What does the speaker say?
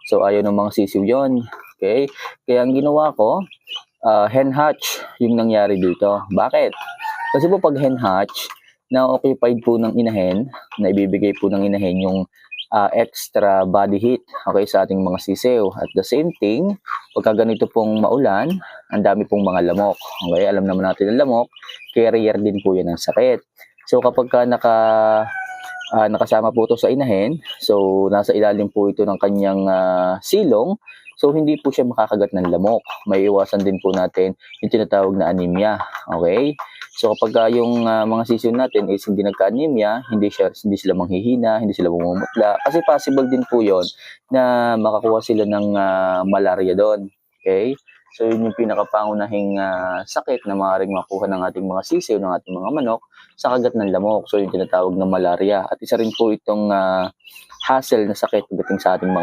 So ayaw ng mga sisiw yon. Okay? Kaya ang ginawa ko, hen hatch yung nangyari dito. Bakit? Kasi po pag hen hatch, na-occupied po ng inahin, na ibibigay po ng inahin yung extra body heat, okay, sa ating mga sisiw. At the same thing, pagka ganito pong maulan, ang dami pong mga lamok. Okay, alam naman natin ang lamok, carrier din po yan ng sakit. So kapag ka nakasama po ito sa inahin, so nasa ilalim po ito ng kanyang silong, so hindi po siya makakagat ng lamok. May iwasan din po natin yung tinatawag na anemia. Okay? So kapag yung mga sisiw natin is hindi nagka-anemia, hindi sila manghihina, hindi sila bumumutla. Kasi possible din po yon na makakuha sila ng malaria doon. Okay? So yun yung pinakapangunahing sakit na maaaring makuha ng ating mga sisiw, ng ating mga manok sa kagat ng lamok. So yung tinatawag na malaria. At isa rin po itong hassle na sakit pagdating sa ating mga